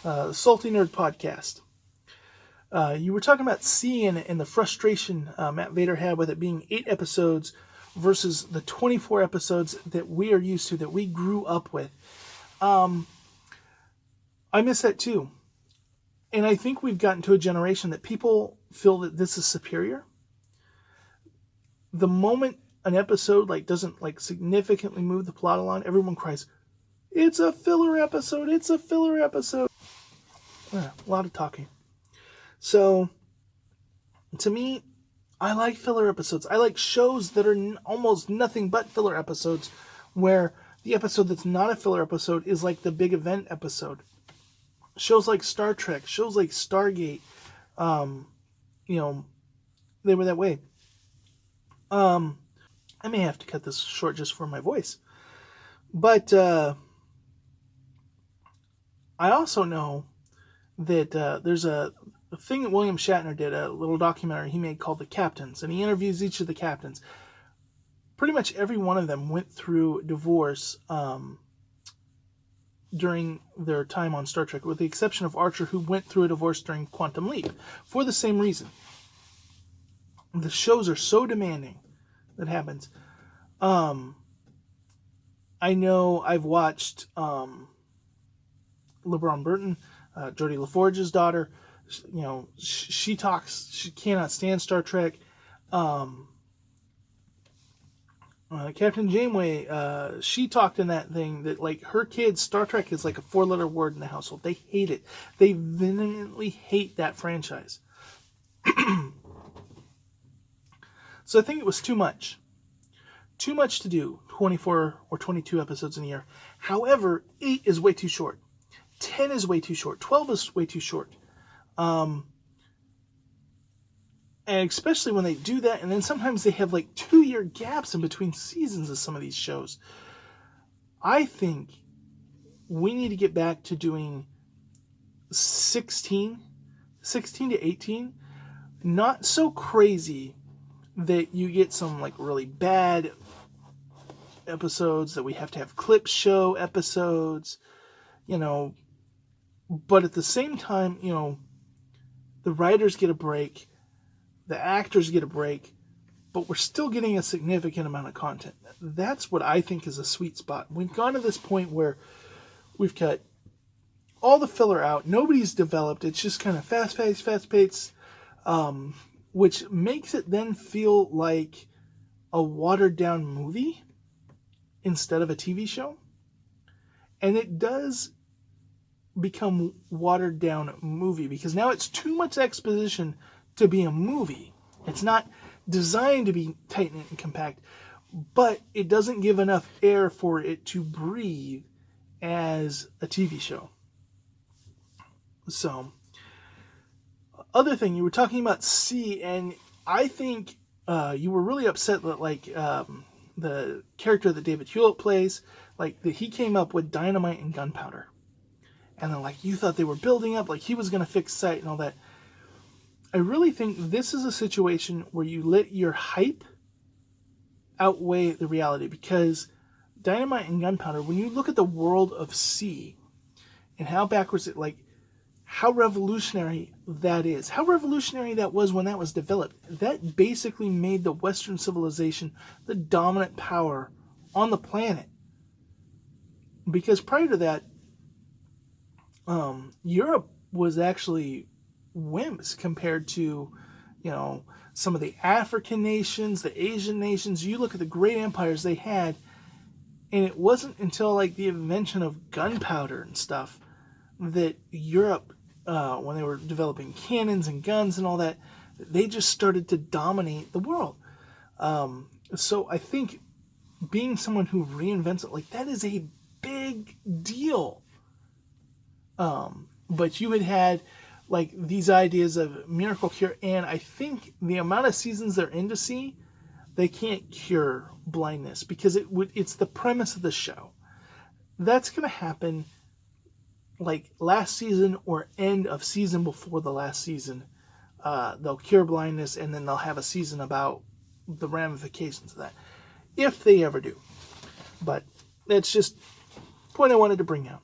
Salty Nerd Podcast. You were talking about C and the frustration Matt Vader had with it being 8 episodes versus the 24 episodes that we are used to, that we grew up with. I miss that too. And I think we've gotten to a generation that people feel that this is superior. The moment an episode doesn't significantly move the plot along, everyone cries, "It's a filler episode! It's a filler episode!" A lot of talking. So, to me, I like filler episodes. I like shows that are almost nothing but filler episodes, where the episode that's not a filler episode is like the big event episode. Shows like Star Trek, shows like Stargate, they were that way. I may have to cut this short just for my voice. But I also know that there's a thing that William Shatner did, a little documentary he made called The Captains, and he interviews each of the captains. Pretty much every one of them went through divorce during their time on Star Trek, with the exception of Archer, who went through a divorce during Quantum Leap, for the same reason. The shows are so demanding that happens. I know I've watched LeBron Burton, Jodie LaForge's daughter. She talks. She cannot stand Star Trek. Captain Janeway, she talked in that thing that her kids, Star Trek is like a 4-letter word in the household. They hate it. They vehemently hate that franchise. So I think it was too much. Too much to do, 24 or 22 episodes in a year. However, 8 is way too short. 10 is way too short. 12 is way too short. And especially when they do that, and then sometimes they have 2-year gaps in between seasons of some of these shows. I think we need to get back to doing 16 to 18. Not so crazy that you get some really bad episodes that we have to have clip show episodes, but at the same time, the writers get a break, the actors get a break, but we're still getting a significant amount of content. That's what I think is a sweet spot. We've gone to this point where we've cut all the filler out. Nobody's developed. It's just kind of fast-paced, which makes it then feel like a watered-down movie instead of a TV show. And it does become watered-down movie because now it's too much exposition to be a movie. It's not designed to be tight and compact, but it doesn't give enough air for it to breathe as a TV show. So, other thing, you were talking about C, and I think you were really upset that the character that David Hewlett plays, that he came up with dynamite and gunpowder, and then you thought they were building up he was going to fix sight and all that. I really think this is a situation where you let your hype outweigh the reality, because dynamite and gunpowder, when you look at the world of C and how backwards it, how revolutionary that is, how revolutionary that was when that was developed, that basically made the Western civilization the dominant power on the planet. Because prior to that, Europe was actually wimps compared to, some of the African nations, the Asian nations. You look at the great empires they had, and it wasn't until the invention of gunpowder and stuff that Europe, when they were developing cannons and guns and all that, they just started to dominate the world. So I think being someone who reinvents it, that is a big deal. But you had these ideas of miracle cure, and I think the amount of seasons they're into C, they can't cure blindness because it's the premise of the show. That's going to happen last season or end of season before the last season. They'll cure blindness, and then they'll have a season about the ramifications of that, if they ever do. But that's just a point I wanted to bring out.